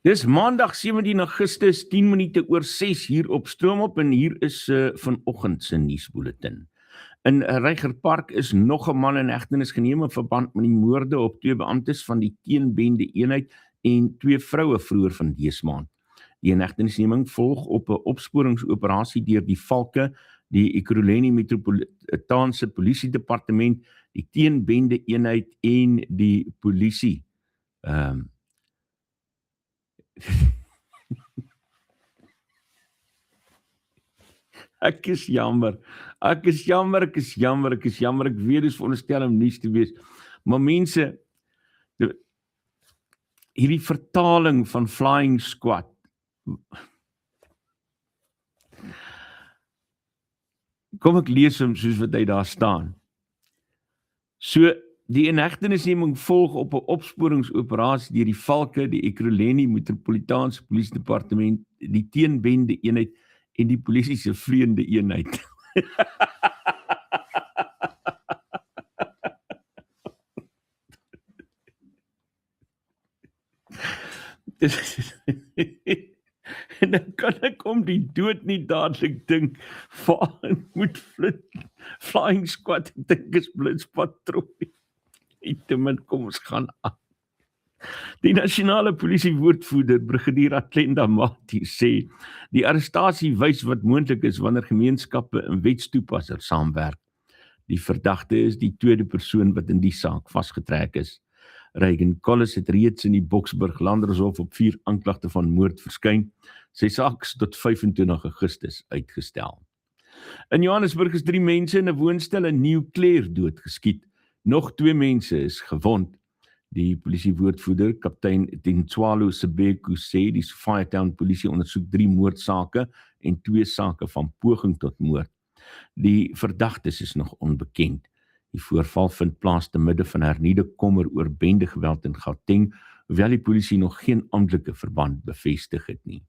Dis maandag 17 Augustus, 10 minute oor 6 hier op Stroomop en hier is vanoggend se nuusbulletin. In Reigerpark is nog 'n man in hegtenis geneem in verband met die moorde op 2 beamptes van die teenbende eenheid en 2 vroue vroeër van dese maand. Die inhegtenisneming volg op 'n opsporingsoperasie deur die Valke, die Ekurhuleni Metropolitaanse Polisiedepartement, die teenbende eenheid en die polisie. Ek is jammer, ek weet dis veronderstel om nuus te wees, maar mense, hierdie vertaling van Flying Squad, kom ek lees hom soos wat hy daar staan. So, die inhegtenisneming volg op 'n opsporingsoperasie deur die Valke, die Ekurhuleni Metropolitaanse Polisiedepartement, die teenbende eenheid en die polisie se vreemde eenheid. En dan kan ek om die dood nie dadelik dink, vaan moet Flying Squad, ek dink is blitspatrooi. Kom ons gaan aan. Die nasionale polisie woordvoerder, Brigadier Atlenda Mati, sê, die arrestasie wys wat moontlik is wanneer gemeenskappe en wetstoepassers saamwerk. Die verdagte is die tweede persoon wat in die saak vasgetrek is. Reagan Collis het reeds in die Boksburg Landershof op 4 aanklagte van moord verskyn. Sy saak is tot 25 Augustus uitgestel. In Johannesburg is 3 mense in 'n woonstel in New Clare doodgeskiet. Nog 2 mense is gewond. Die polisiewoordvoerder, kaptein Tintswalo Sebeku, sê die Sophiatown polisie ondersoek 3 moordsake en 2 sake van poging tot moord. Die verdagtes is nog onbekend. Die voorval vind plaas te midde van hernieude kommer oor bendegeweld in Gauteng, hoewel die polisie nog geen amptelike verband bevestig het nie.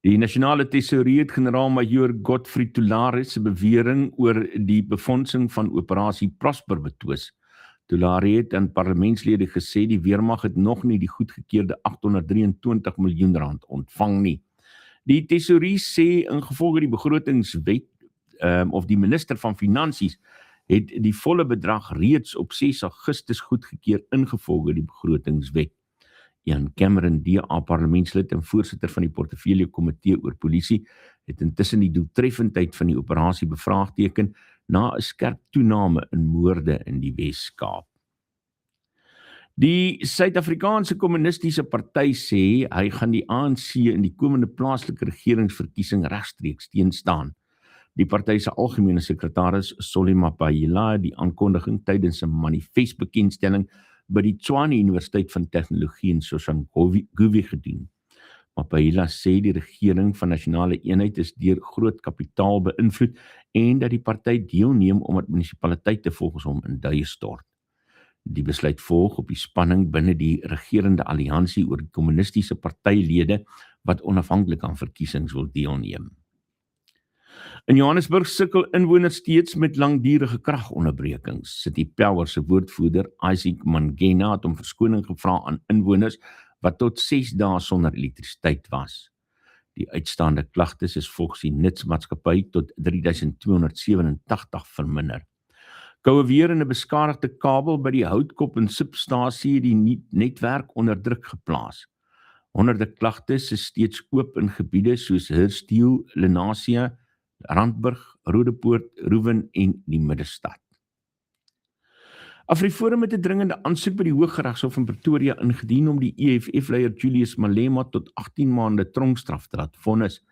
Die nasionale tesourier, generaal-majoor Godfried Tulare se bewering oor die befondsing van operasie Prosper betwis. Tulare het aan parlementslede gesê die weermag het nog nie die goedgekeurde 823 miljoen rand ontvang nie. Die tesourier sê ingevolge die begrotingswet of die minister van Finansies het die volle bedrag reeds op 6 Augustus goedgekeur ingevolge die begrotingswet. Ian Cameron, DA parlementslid en voorsitter van die portefeulje komitee oor polisie, het intussen die doeltreffendheid van die operasie bevraagteken na 'n skerp toename in moorde in die Wes-Kaap. Die Suid-Afrikaanse Kommunistiese Party sê hy gaan die ANC in die komende plaaslike regeringsverkiesing regstreeks teenstaan. Die party se algemene sekretaris Solly Mapaila het die aankondiging tydens 'n manifestbekendstelling by die Tshwane Universiteit van Tegnologie in Soshanguve gedoen. Mapaila sê die regering van nasionale eenheid is deur groot kapitaal beïnvloed en dat die party deelneem omdat munisipaliteite volgens hom in duie stort. Die besluit volg op die spanning binne die regerende alliansie oor die kommunistiese partylede wat onafhanklik aan verkiesings wil deelneem. In Johannesburg sukkel inwoners steeds met langdurige kragonderbrekings. City Power se woordvoerder Isaac Mangena het om verskoning gevra aan inwoners wat tot 6 dae sonder elektrisiteit was. Die uitstaande klagtes is volgens die Nutsmaatskappy tot 3287 verminder. Koue weer en 'n beskadigde kabel by die Houtkop en substasie het die netwerk onder druk geplaas. Honderde klagtes is steeds oop in gebiede soos Hirstiel, Lenasia, Randburg, Rodepoort, Roewen en die Middestad. AfriForum het 'n dringende aansoek by die Hooggeregshof in Pretoria ingedien om die EFF-leier Julius Malema tot 18 maande tronkstraf te laat vonnis.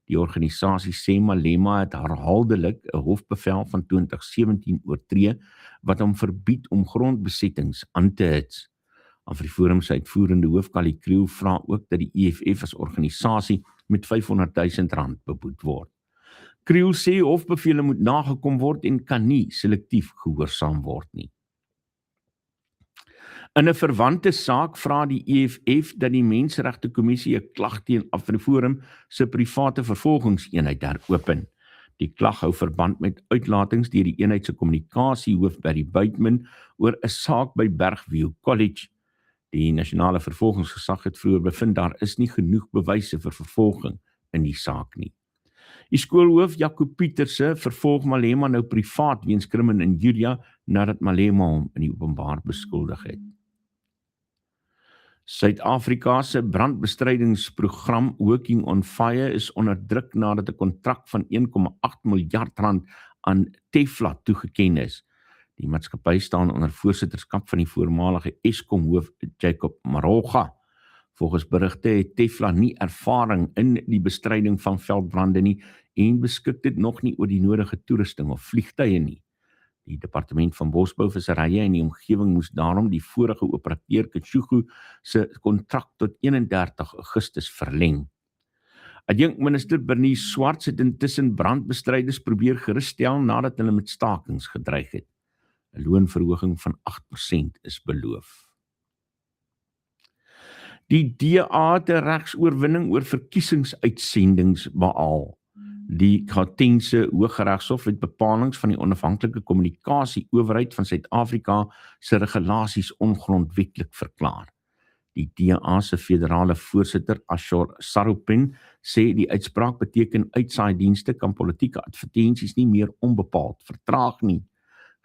Die organisasie sê Malema het herhaaldelik 'n hofbevel van 2017 oortree wat hom verbied om grondbesettings aan te hits. AfriForum se uitvoerende hoof Kali Kriel vra ook dat die EFF as organisasie met R500,000 beboet word. Kriel sê hofbevele moet nagekom word en kan nie selektief gehoorsaam word nie. In 'n verwante saak vra die EFF dat die Menseregtekommissie 'n klag teen AfriForum se private vervolgingseenheid heropen. Die klag hou verband met uitlatings deur die eenheid se kommunikasiehoof Barry Buitman oor 'n saak by Bergview College. Die nasionale vervolgingsgesag het vroeër bevind daar is nie genoeg bewyse vir vervolging in die saak nie. Die skoolhoof Jaco Pieterse vervolg Malema nou privaat weens krim en injuria nadat Malema hom in die openbaar beskuldig het. Suid-Afrika se brandbestrydingsprogram Working on Fire is onder druk nadat 'n kontrak van 1,8 miljard rand aan Tefla toegeken is. Die maatskappy staan onder voorsitterskap van die voormalige Eskom hoof Jacob Maroga. Volgens berigte het Tefla nie ervaring in die bestryding van veldbrande nie en beskik dit nog nie oor die nodige toerusting of vliegtuie nie. Die departement van Bosbou, Visserye en die omgewing moes daarom die vorige operateur Kitshugu se kontrak tot 31 Augustus verleng. Adjunkminister Bernie Swarts het intussen brandbestryders probeer geruststel nadat hulle met stakings gedreig het. 'n Loonverhoging van 8% is beloof. Die DA het 'n regsoorwinning oor verkiesingsuitsendings behaal. Die Gautengse Hooggeregshof het bepalings van die onafhanklike kommunikasie-owerheid van Suid-Afrika se regulasies ongrondwetlik verklaar. Die DA se federale voorsitter Ashor Saropin sê die uitspraak beteken uitsaaidienste kan politieke advertensies nie meer onbepaald vertraag nie.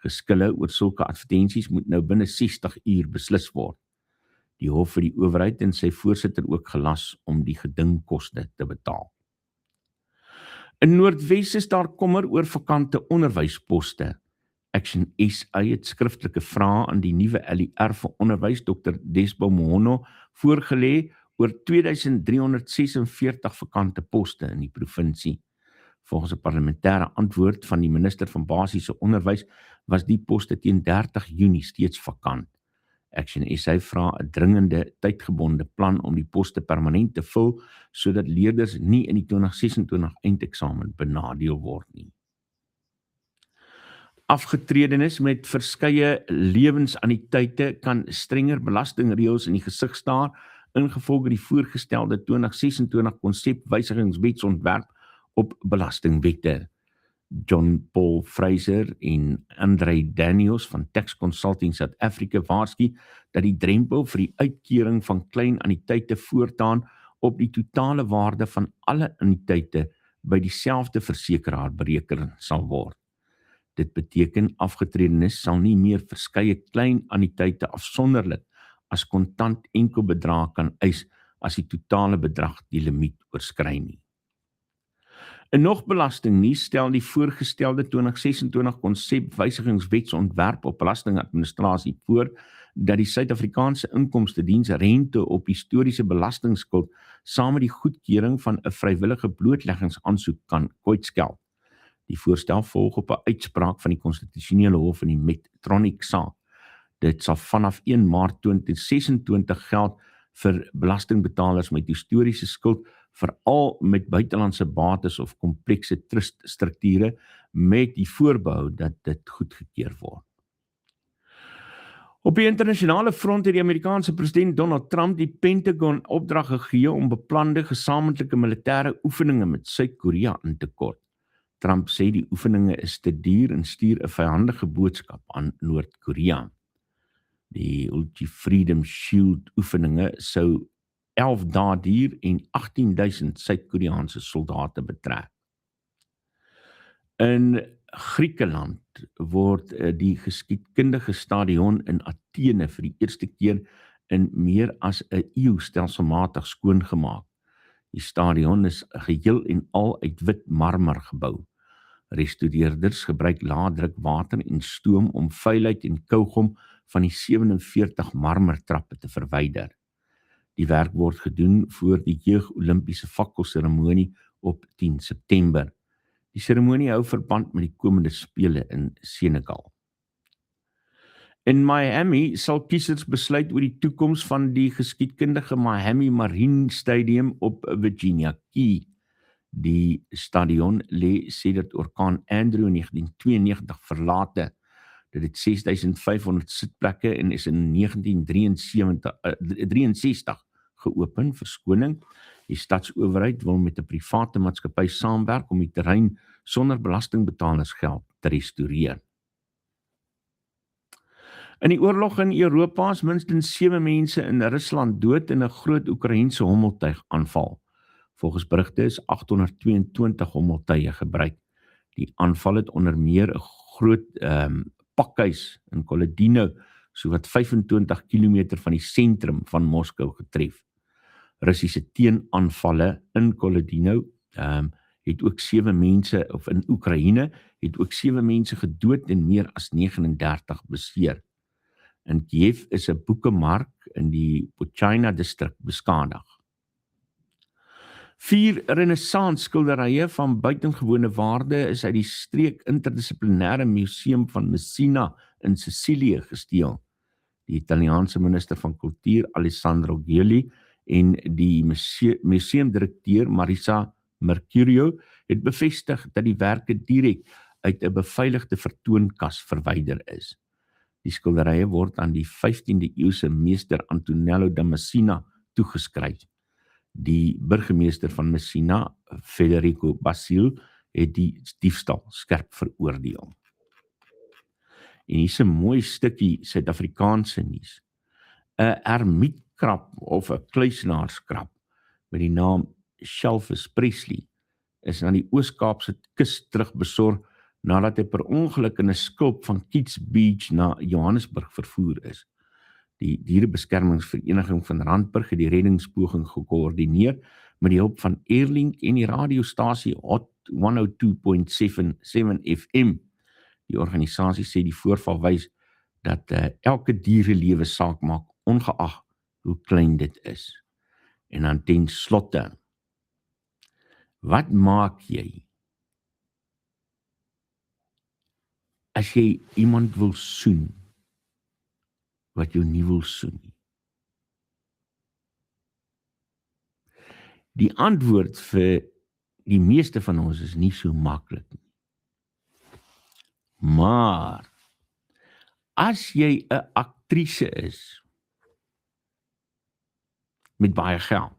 Geskille oor sulke advertensies moet nou binne 60 uur beslis word. Die hof het die owerheid en sy voorsitter ook gelas om die gedingkoste te betaal. In Noordwes is daar kommer oor vakante onderwysposte. Action SA het skriftelike vrae aan die nuwe LER vir onderwys Dr. Desbo Mohono voorgelê oor 2346 vakante poste in die provinsie. Volgens 'n parlementêre antwoord van die minister van basiese onderwys was die poste teen 30 Junie steeds vakant. Action SA vra 'n dringende tydgebonde plan om die poste permanent te vul sodat leerders nie in die 2026 eindeksamen benadeel word nie. Afgetredenes met verskeie lewensanniteite kan strenger belastingreëls in die gesig staar ingevolge die voorgestelde 2026 konsepwysigingswetsontwerp op belastingwette. John Paul Fraser en Andre Daniels van Tax Consulting South Africa waarsku dat die drempel vir die uitkering van klein anniteite voortaan op die totale waarde van alle anniteite by dieselfde versekeraar bereken sal word. Dit beteken afgetredenes sal nie meer verskeie klein anniteite afsonderlik as kontant enkelbedrag kan eis as die totale bedrag die limiet oorskry nie. En nog belastingnuus stel die voorgestelde 2026 konsepwysigingswetsontwerp op belastingadministrasie voor dat die Suid-Afrikaanse Inkomstediens rente op historiese belastingskuld saam met die goedkeuring van 'n vrywillige blootleggingsaansoek kan kwytskel. Die voorstel volg op 'n uitspraak van die konstitusionele hof in die Medtronic saak. Dit sal vanaf 1 Maart 2026 geld vir belastingbetalers met historiese skuld, veral met buitelandse bates of komplekse truststrukture met die voorbehou dat dit goedgekeur word. Op die internasionale front het die Amerikaanse president Donald Trump die Pentagon opdrag gegee om beplande gesamentlike militêre oefeninge met Suid-Korea in te kort. Trump sê die oefeninge is te duur en stuur 'n vyandige boodskap aan Noord-Korea. Die Ulti Freedom Shield oefeninge sou 11 dae duur en 18,000 Suid-Koreaanse soldate betrek. In Griekeland word die geskiedkundige stadion in Athene vir die eerste keer in meer as 'n eeu stelselmatig skoongemaak. Die stadion is geheel en al uit wit marmer gebou. Restaureerders gebruik laagdruk water en stoom om vuilheid en kougom van die 47 marmertrappe te verwyder. Die werk word gedoen voor die jeug-Olimpiese fakkelseremonie op 10 September. Die seremonie hou verband met die komende spele in Senegal. In Miami sal kiesers besluit oor die toekoms van die geskiedkundige Miami Marine Stadium op Virginia Key. Die stadion lê sedert orkaan Andrew in 1992 verlate. Dit het 6,500 sitplekke en is in 1963 geopen, verskoning. Die stadsowerheid wil met 'n private maatskappy saamwerk om die terrein sonder belastingbetaalersgeld te restoreer. In die oorlog in Europa is minstens 7 mense in Rusland dood in 'n groot Oekraïense hommeltuig aanval. Volgens berigte is 822 hommeltuie gebruik. Die aanval het onder meer 'n groot pakhuis in Koledino, sowat 25 kilometer van die sentrum van Moskou getref. Russiese teenaanvalle in Koledino het ook 7 mense, of in Oekraïne, het ook 7 mense gedood en meer as 39 beseer. In Kiev is 'n boekemark in die Pochina distrik beskadig. 4 Renaissance skilderye van buitengewone waarde is uit die streek interdissiplinêre museum van Messina in Sicilië gesteel. Die Italiaanse minister van kultuur Alessandro Gelli en die museumdirekteur Marisa Mercurio het bevestig dat die werke direk uit 'n beveiligde vertoonkas verwyder is. Die skilderye word aan die 15de eeuse meester Antonello da Messina toegeskryf. Die burgemeester van Messina, Federico Basil, het die diefstal skerp veroordeel. En hier is 'n mooi stukkie Suid-Afrikaanse nuus. 'n ermietkrab of 'n kluisenaarskrab met die naam Shelvis Presley is na die Oos-Kaapse kus terugbesorg nadat hy per ongeluk in 'n skulp van Keats Beach na Johannesburg vervoer is. Die Dierebeskermingsvereniging van Randburg het die reddingspoging gekoördineer met die hulp van Airlink en die radiostasie Hot 102.7 FM. Die organisasie sê die voorval wys dat elke dierelewe saak maak, ongeag hoe klein dit is. En dan ten slotte, wat maak jy as jy iemand wil soen wat jou nie wil soen nie? Die antwoord vir die meeste van ons is nie so maklik nie. Maar as jy 'n aktrise is met baie geld,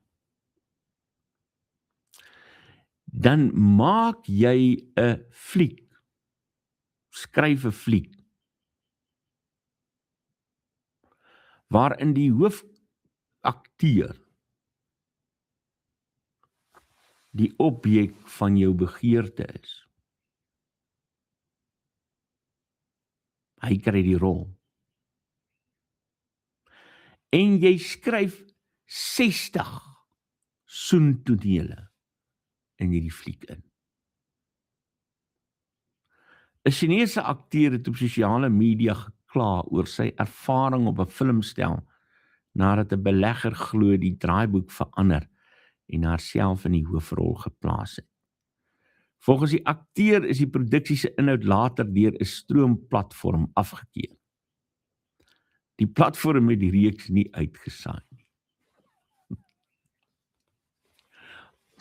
dan maak jy 'n fliek, skryf 'n fliek, waarin die hoofakteur die objek van jou begeerte is. Hy kry die rol. En jy skryf 60 soentonele in hierdie fliek in. 'n Chinese akteur het op sosiale media gekla oor sy ervaring op 'n filmstel nadat 'n belegger glo die draaiboek verander en haarself in die hoofrol geplaas het. Volgens die akteur is die produksie se inhoud later deur 'n stroomplatform afgekeur. Die platform het die reeks nie uitgesaai nie.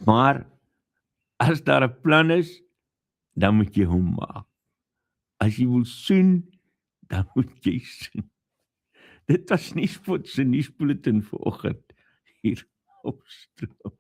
Maar as daar 'n plan is, dan moet jy hom maak. As jy wil soen, dan moet jy soen. Dit was Nuuspot se nuusbulletin vanoggend hier op Stroom.